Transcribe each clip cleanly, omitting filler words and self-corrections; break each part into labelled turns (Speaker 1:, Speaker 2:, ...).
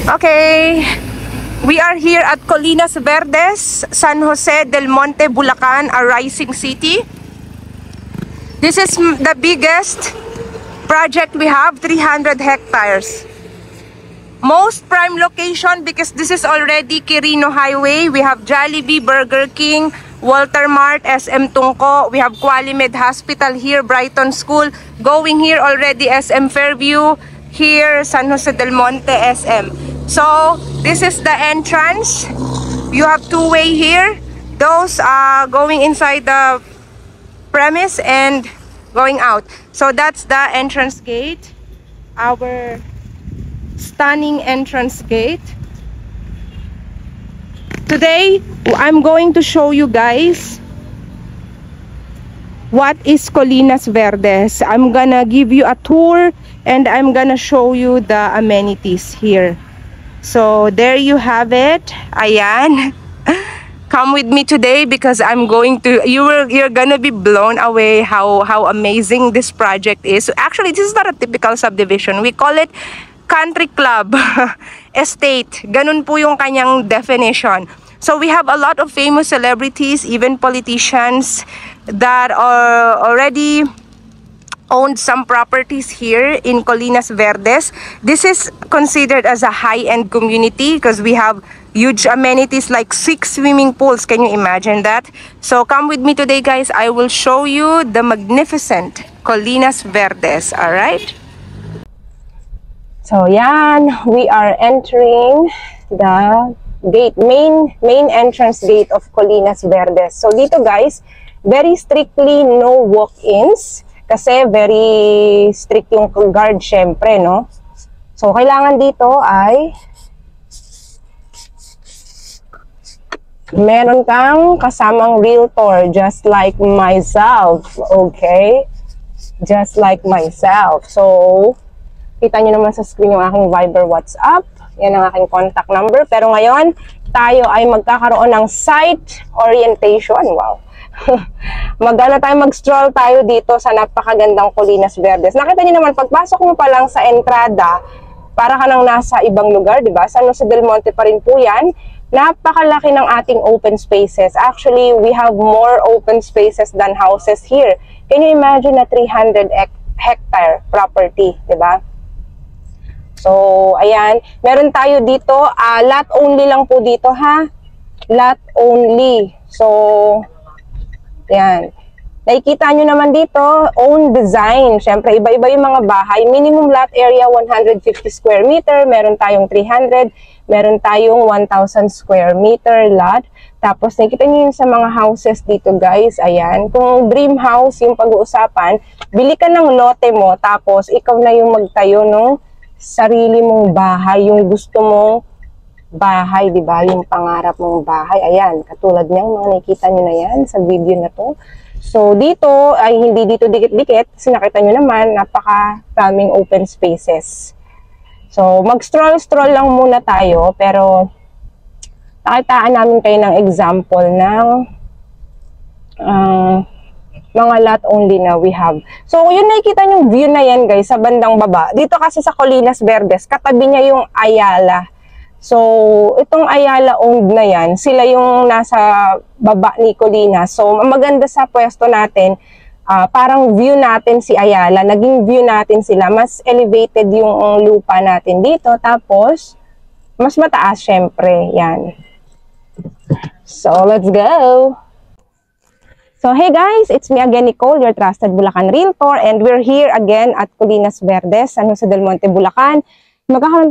Speaker 1: Okay, we are here at Colinas Verdes, San Jose del Monte, Bulacan, a rising city. This is the biggest project we have, 300 hectares. Most prime location because this is already Quirino Highway. We have Jollibee, Burger King, Walter Mart, SM Tungko. We have Qualimed Hospital here, Brighton School. Going here already SM Fairview. Here, San Jose del Monte, SM. So, this is the entrance. You have two-way here. Those are going inside the premise and going out. So, that's the entrance gate. Our stunning entrance gate. Today, I'm going to show you guys what is Colinas Verdes. I'm gonna give you a tour and I'm gonna show you the amenities here. So there you have it. Ayan. Come with me today because I'm going to, you're gonna be blown away how amazing this project is. Actually, this is not a typical subdivision. We call it country club estate. Ganun po yung kanyang definition. So we have a lot of famous celebrities, even politicians that are already owned some properties here in Colinas Verdes. This is considered as a high-end community because we have huge amenities like 6 swimming pools. Can you imagine that? So come with me today, guys. I will show you the magnificent Colinas Verdes. All right? So yan, we are entering the gate, main entrance gate of Colinas Verdes. So dito, guys, very strictly no walk-ins kasi very strict yung guard syempre, no? So kailangan dito ay meron kang kasamang realtor just like myself, okay? Just like myself. So kita nyo naman sa screen yung aking Viber WhatsApp. Yan ang aking contact number. Pero ngayon, tayo ay magkakaroon ng site orientation. Wow! Magana tayo, mag-stroll tayo dito sa napakagandang Colinas Verdes. Nakita nyo naman, pagpasok mo pa lang sa entrada, para ka nang nasa ibang lugar, di ba? San Jose del Monte pa rin po yan. Napakalaki ng ating open spaces. Actually, we have more open spaces than houses here. Can you imagine a 300 hectare property, di ba? So, ayan. Meron tayo dito, lot only lang po dito, ha? Lot only. So, ayan. Nakikita nyo naman dito, own design. Siyempre, iba-iba yung mga bahay. Minimum lot area, 150 square meter. Meron tayong 300. Meron tayong 1,000 square meter lot. Tapos, nakikita nyo yun sa mga houses dito, guys. Ayan. Kung dream house yung pag-uusapan, bili ka ng lote mo. Tapos, ikaw na yung magtayo ng sarili mong bahay, yung gusto mong bahay, di ba? Yung pangarap mong bahay. Ayan, katulad niyang mga nakikita nyo na yan sa video na to. So, dito ay hindi dito dikit-dikit. Kasi nakita nyo naman, napaka-daming open spaces. So, mag-stroll-stroll lang muna tayo. Pero, nakitaan namin kayo ng example ng mga lot only na we have. So, yun nakikita yung view na yan, guys, sa bandang baba. Dito kasi sa Colinas Verdes, katabi niya yung Ayala. So, itong Ayala owned na yan, sila yung nasa baba ni Colinas. So, maganda sa pwesto natin, parang view natin si Ayala, naging view natin sila, mas elevated yung lupa natin dito. Tapos, mas mataas, syempre, yan. So, let's go! So, hey guys, it's me again, Nicole, your trusted Bulacan Realtor, and we're here again at Colinas Verdes, San Jose del Monte, Bulacan. Magkakaroon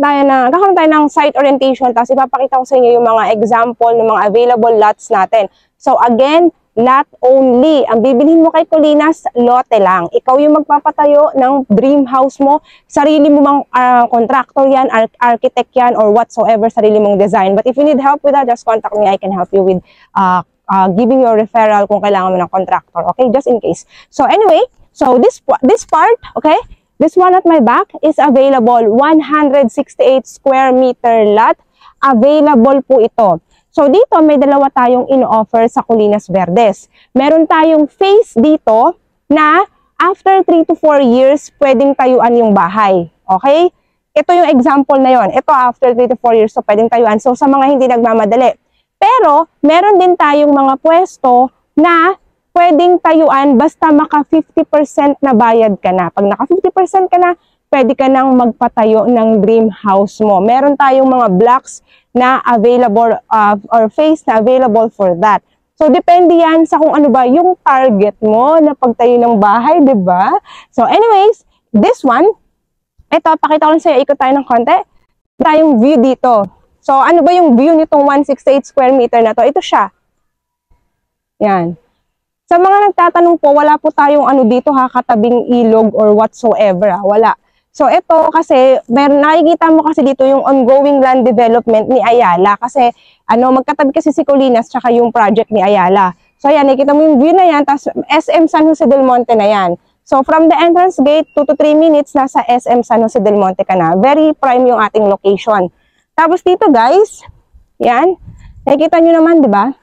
Speaker 1: tayo ng site orientation, tapos ipapakita ko sa inyo yung mga example ng mga available lots natin. So, again, lot only. Ang bibilhin mo kay Colinas, lote lang. Ikaw yung magpapatayo ng dream house mo, sarili mo mang contractor yan, architect yan, or whatsoever, sarili mong design. But if you need help with that, just contact me. I can help you with giving you a referral kung kailangan mo ng contractor, okay, just in case. So anyway, so this part, okay, this one at my back is available, 168 square meter lot, available po ito. So dito may dalawa tayong ino-offer sa Colinas Verdes. Meron tayong phase dito na after 3 to 4 years pwedeng tayuan yung bahay, okay? ito yung example na yon. Ito after 3 to 4 years, so pwedeng tayuan. So sa mga hindi nagmamadali. Pero meron din tayong mga pwesto na pwedeng tayuan basta maka 50% na bayad ka na. Pag naka 50% ka na, pwede ka nang magpatayo ng dream house mo. Meron tayong mga blocks na available or phase na available for that. So, depende yan sa kung ano ba yung target mo na pagtayo ng bahay, di ba? So, anyways, this one, ito, pakita ko lang sa'yo, ikot tayo ng konti. Tayong view dito. So, ano ba yung view nitong 168 square meter na to? Ito siya. Yan. Sa mga nagtatanong po, wala po tayong ano dito ha, katabing ilog or whatsoever. Wala. So, ito kasi, nakikita mo kasi dito yung ongoing land development ni Ayala. Kasi, magkatabi kasi si Colinas tsaka yung project ni Ayala. So, ayan, nakikita mo yung view na yan, tapos SM San Jose del Monte na yan. So, from the entrance gate, 2 to 3 minutes, nasa SM San Jose del Monte ka na. Very prime yung ating location. Tapos dito, guys, yan, nakikita nyo naman, di ba?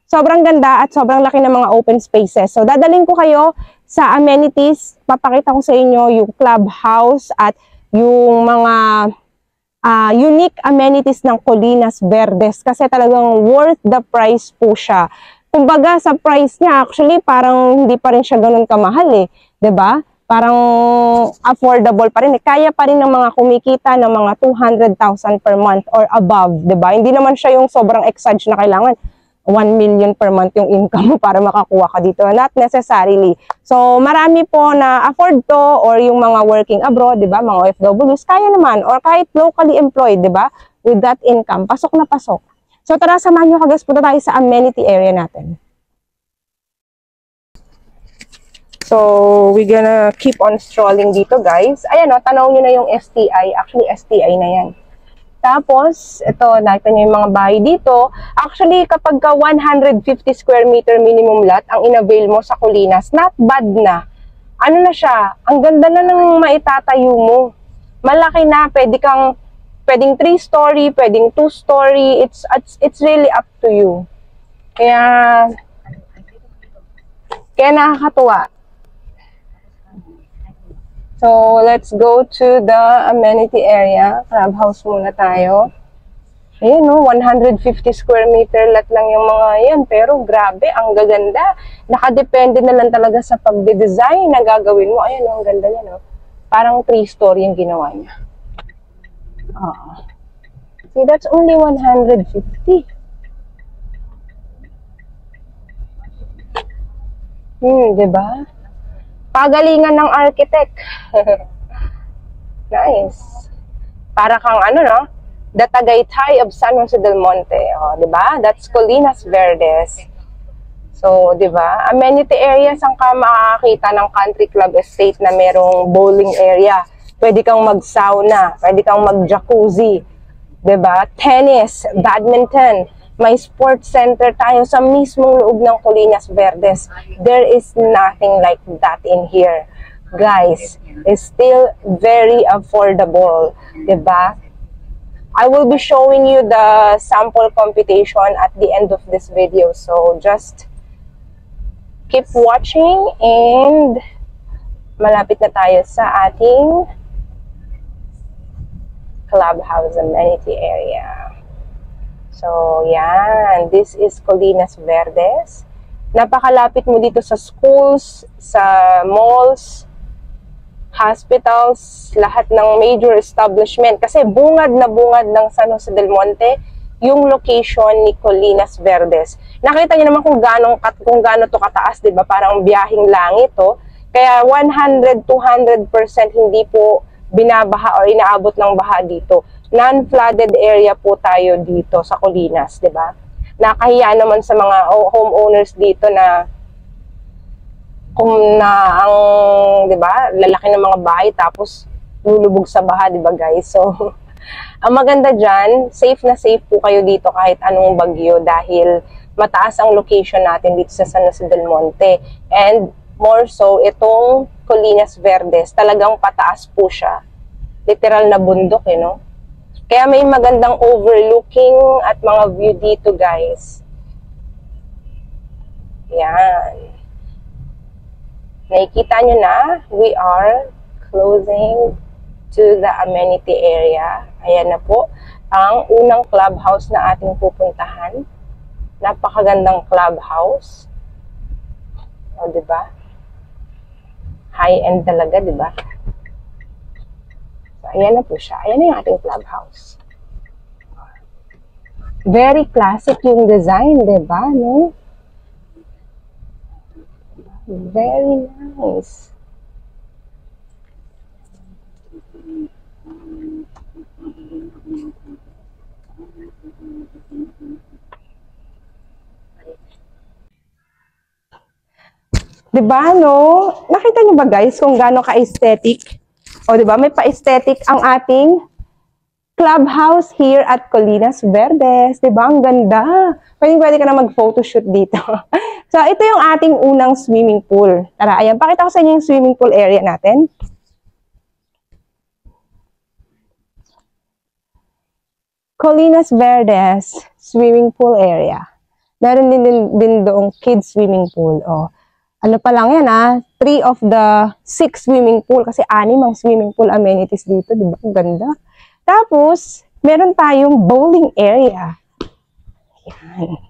Speaker 1: Sobrang ganda at sobrang laki ng mga open spaces. So, dadalhin ko kayo sa amenities. Papakita ko sa inyo yung clubhouse at yung mga unique amenities ng Colinas Verdes. Kasi talagang worth the price po siya. Kumbaga, sa price niya, actually, parang hindi pa rin siya ganun kamahal eh. 'Di ba? Parang affordable pa rin. Kaya pa rin ng mga kumikita ng mga 200,000 per month or above. 'Di ba? Hindi naman siya yung sobrang exage na kailangan 1 million per month yung income mo para makakuha ka dito. Not necessarily. So, marami po na afford to or yung mga working abroad, di ba? Mga OFWs, kaya naman. Or kahit locally employed, di ba? With that income, pasok na pasok. So, tara, samahan nyo guys, punta tayo sa amenity area natin. So, we're gonna keep on strolling dito, guys. Ayan o, tanaw nyo na yung STI. Actually, STI na yan. Tapos, ito, nakita nyo yung mga bahay dito. Actually, kapag ka 150 square meter minimum lot ang inavail mo sa Colinas, not bad na. Ano na siya? Ang ganda na ng maitatayo mo. Malaki na. Pwedeng 3-story, pwedeng 2-story. It's really up to you. Kaya nakakatuwa. So, let's go to the amenity area. Clubhouse muna tayo. Ayan, no? 150 square meter lot lang yung mga yan. Pero grabe, ang gaganda. Nakadepende na lang talaga sa pagde-design na gagawin mo. Ayan, no? Ang ganda niya, no? Parang 3-story yung ginawa niya. See, that's only 150. Diba? Pagalingan ng architect. Nice. Para kang no? The Tagaytay of San Jose del Monte. Oh, 'di ba? That's Colinas Verdes. So, 'di ba? Amenity areas ang ka makakita ng country club estate na merong bowling area. Pwede kang mag-sauna, pwede kang mag-jacuzzi, 'di ba? Tennis, badminton. May sports center tayo sa mismong loob ng Colinas Verdes. There is nothing like that in here. Guys, it's still very affordable. Diba? I will be showing you the sample computation at the end of this video. So, just keep watching and malapit na tayo sa ating clubhouse amenity area. So, yan. This is Colinas Verdes. Napakalapit mo dito sa schools, sa malls, hospitals, lahat ng major establishment. Kasi bungad na bungad ng San Jose del Monte yung location ni Colinas Verdes. Nakita niyo naman kung gaano to kataas, 'di ba? Parang biyaheng langit to. Kaya 100-200% hindi po binabaha o inaabot ng baha dito. Non-flooded area po tayo dito sa Colinas, 'di ba? Nakahiya naman sa mga homeowners dito na ang 'di ba, lalaki ng mga bahay tapos lulubog sa baha, 'di ba, guys? So, ang maganda diyan, safe na safe po kayo dito kahit anong bagyo dahil mataas ang location natin dito sa San Jose del Monte. And more so, itong Colinas Verdes, talagang pataas po siya. Literal na bundok, no? Kaya may magandang overlooking at mga view dito, guys. Yan. Nakikita nyo na, we are closing to the amenity area. Ayan na po ang unang clubhouse na ating pupuntahan. Napakagandang clubhouse. O, diba? High-end talaga, diba? So, ayan na po siya. Ayan na yung ating clubhouse. Very classic yung design, diba? No? Very nice. Diba, no? Nakita nyo ba guys kung gaano ka-aesthetic? O diba, may pa-aesthetic ang ating clubhouse here at Colinas Verdes. Diba, ang ganda. Pwede ka na mag-photoshoot dito. So, ito yung ating unang swimming pool. Tara, ayan, pakita ko sa inyo yung swimming pool area natin. Colinas Verdes swimming pool area. Meron din doong kids swimming pool. O, ano pa lang yan 3 of the 6 swimming pool kasi 6 ang swimming pool amenities dito, di ba? Ang ganda. Tapos, meron tayong bowling area. Yan.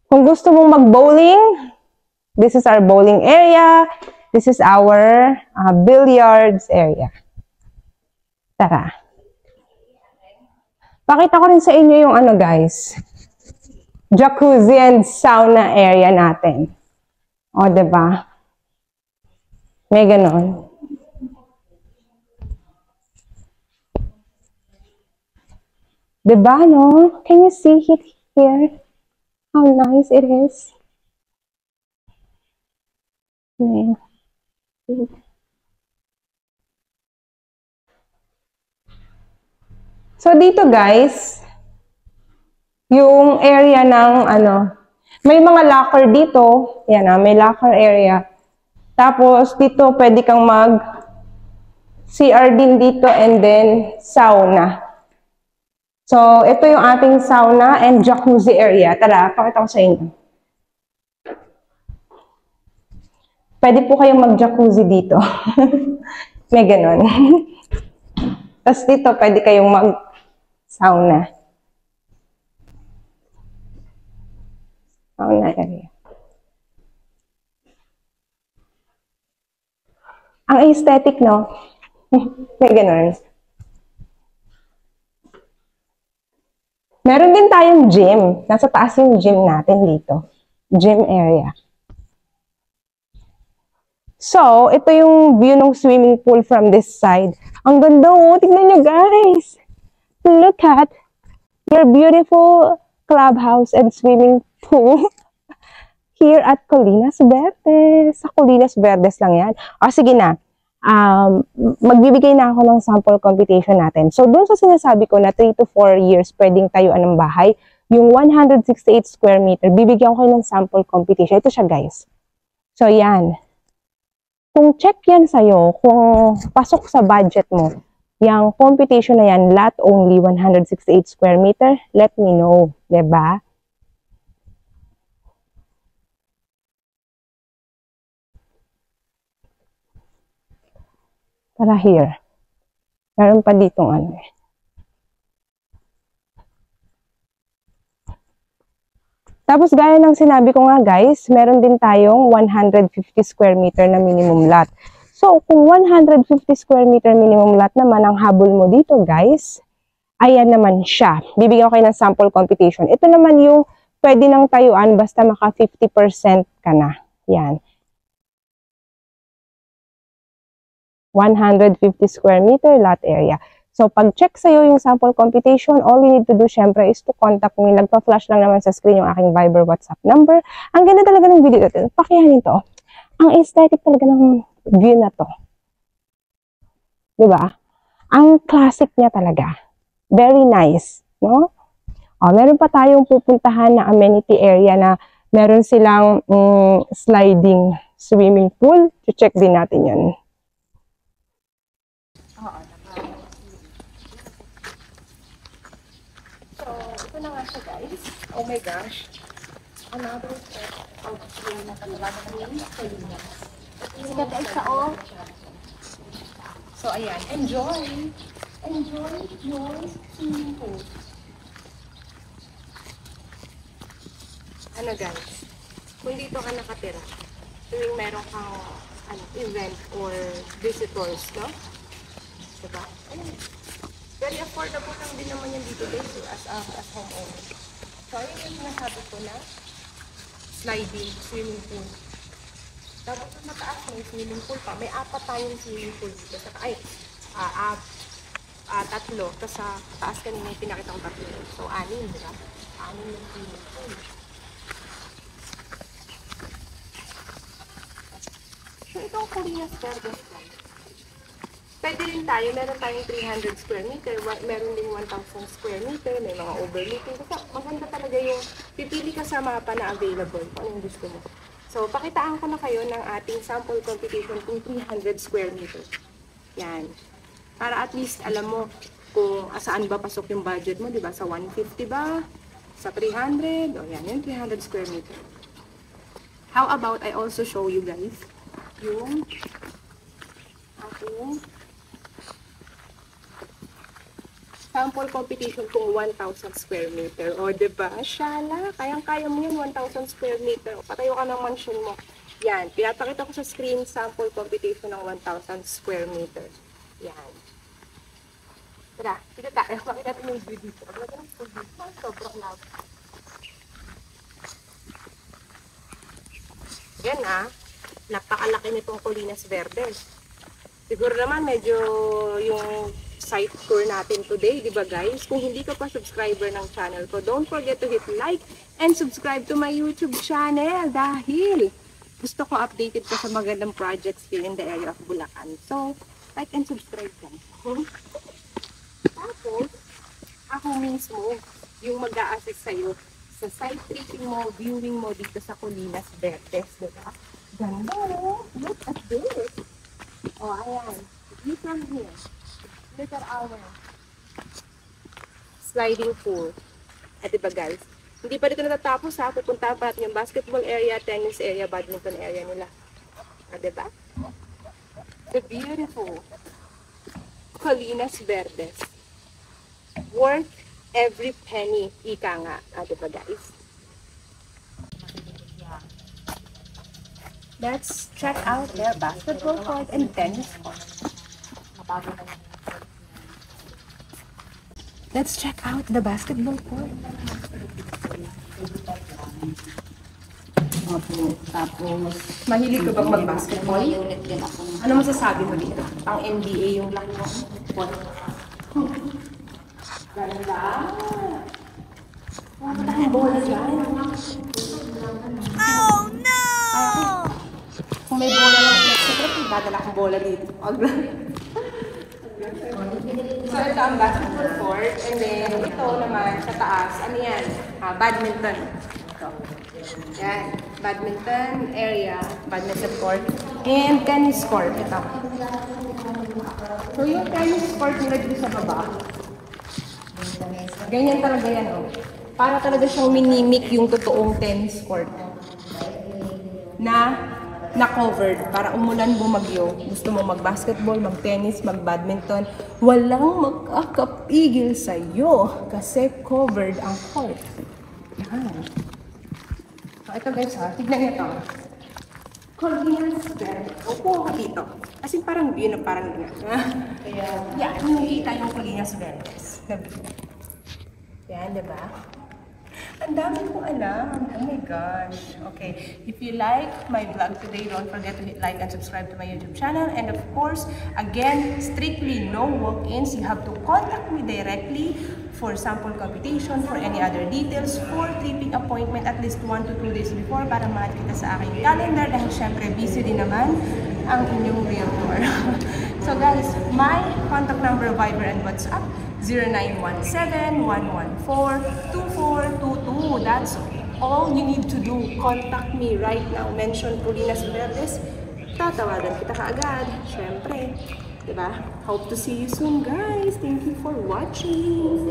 Speaker 1: Kung gusto mong mag-bowling, this is our bowling area. This is our billiards area. Tara. Pakita ko rin sa inyo yung ano guys, jacuzzi and sauna area natin. O, diba? May ganon. Diba, no? Can you see it here? How nice it is. Yeah. So, dito guys, yung area ng may mga locker dito. Yan may locker area. Tapos, dito pwede kang CR din dito and then sauna. So, ito yung ating sauna and jacuzzi area. Tara, pakita ko sa inyo. Pwede po kayong mag-jacuzzi dito. May ganon. Tapos dito, pwede kayong mag-sauna. Sauna area. Ang aesthetic, no? May ganon. Meron din tayong gym. Nasa taas yung gym natin dito. Gym area. So, ito yung view ng swimming pool from this side. Ang ganda tignan nyo guys. Look at your beautiful clubhouse and swimming pool here at Colinas Verdes. Sa Colinas Verdes lang yan. O, sige na. Magbibigay na ako ng sample computation natin. So, doon sa sinasabi ko na 3 to 4 years pwedeng tayuan ng bahay, yung 168 square meter, bibigyan ko kayo ng sample computation. Ito siya, guys. So, yan. Kung check yan sa'yo, kung pasok sa budget mo, yung computation na yan, lot only 168 square meter, let me know. Diba? Para here. Meron pa ditong Tapos gaya ng sinabi ko nga guys, meron din tayong 150 square meter na minimum lot. So kung 150 square meter minimum lot naman ang habol mo dito guys, ayan naman siya. Bibigyan ko kayo ng sample computation. Ito naman yung pwede nang tayuan basta maka 50% ka na. Yan. 150 square meter lot area. So, pag check sa'yo yung sample computation, all you need to do, syempre, is to contact me. Nagpa-flash lang naman sa screen yung aking Viber WhatsApp number. Ang ganda talaga ng video natin. Pakihanin to. Ang aesthetic talaga ng view na to. Diba? Ang classic niya talaga. Very nice. No? Meron pa tayong pupuntahan na amenity area na meron silang sliding swimming pool. Check din natin yan. So, ito na nga siya guys. Oh my gosh. Another set of na talaga ng Colinas. Sige guys, sa So, ayan. Enjoy! Enjoy your swimming pool. Ano guys, kung dito ka nakatira, tuwing meron kang event or visitors, no? Diba? Ayun. Very affordable lang din naman yan dito guys, as homeowner. So, ayun yung sinasabi ko na sliding swimming pool. Tapos sa mataas may swimming pool pa. May 4 tayong swimming pool dito. Tatlo. Tapos sa taas kanina yung pinakita kong 3. So, 6, diba? 6 yung swimming pool. So, itong Colinas Verdes lang. Pwede rin tayo. Meron tayong 300 square meter. Meron din 1,000 square meter. May mga overlooking. Kasi maganda talaga yung pipili ka sa mapa na available kung anong gusto mo. So, pakitaan ko na kayo ng ating sample computation kung 300 square meter. Yan. Para at least alam mo kung saan ba pasok yung budget mo, di ba? Sa 150 ba? Sa 300? O yan, yung 300 square meter. How about I also show you guys yung ating sample computation kung 1,000 square meter. O, diba? Shala, kayang-kaya mo yun, 1,000 square meter. Patayo ka ng mansion mo. Yan, pinapakita ko sa screen sample computation ng 1,000 square meter. Yan. Tara, sige tayo. Pakita natin yung view dito. Sobrang loud. Yan napakalaki nitong Colinas Verdes. Siguro naman medyo yung site tour natin today, di ba guys? Kung hindi ka pa subscriber ng channel ko, don't forget to hit like and subscribe to my YouTube channel dahil gusto ko updated ka sa magandang projects here in the area of Bulacan. So, like and subscribe guys. Tapos, ako mismo yung mag-a-assist sa'yo sa site tripping mo, viewing mo dito sa Colinas Verdes, di ba? Ganda, look at this! Oh, ayan. View from here. Look at our sliding pool. At diba guys, hindi pa dito natatapos pupunta pa natin yung basketball area, tennis area, badminton area nila. At diba? The beautiful Colinas Verdes. Worth every penny, ika nga. At diba guys? Let's check out their basketball court and tennis court. Let's check out the basketball court.
Speaker 2: Tapos,
Speaker 1: Mahilig ka bang mag-basketball?
Speaker 2: unit din ako.
Speaker 1: Ano masasabi mo dito? Ang NBA yung laki mo. Ganda! Wala ang bola dyan.
Speaker 2: Oh no!
Speaker 1: Kung may bola lang, dadala akong bola dito. So, ito ang basketball court. And then, ito naman sa taas, ano yan? Badminton. Ito. Yan. Badminton area, badminton court. And tennis court. Ito. So, yung tennis court nila dito sa baba, ganyan talaga yan, oh. Para talaga siyang minimik yung totoong tennis court. Na-covered para umulan bumagyo. Gusto mo mag-basketball, mag-tennis, mag-badminton, walang magkakapigil sa'yo kasi covered ang court. Yan. So, ito guys tignan niyo ito. Colinas Verdes. Upo ka dito. Kasi parang view na parang gano'n. Kaya, yan, nakikita yung Colinas Verdes. Yan, diba? Ang dami kong alam. Oh my gosh. Okay. If you like my vlog today, don't forget to hit like and subscribe to my YouTube channel. And of course, again, strictly no walk-ins. You have to contact me directly for sample computation, for any other details, for tripping appointment at least 1 to 2 days before para ma-add kita sa aking calendar dahil syempre busy din naman ang inyong realtor. So guys, my contact number, Viber and WhatsApp 0917-114-2422. That's all you need to do. Contact me right now. Mention Pulinas Verdes. Tatawagan kita kaagad. Syempre. Diba? Hope to see you soon, guys. Thank you for watching.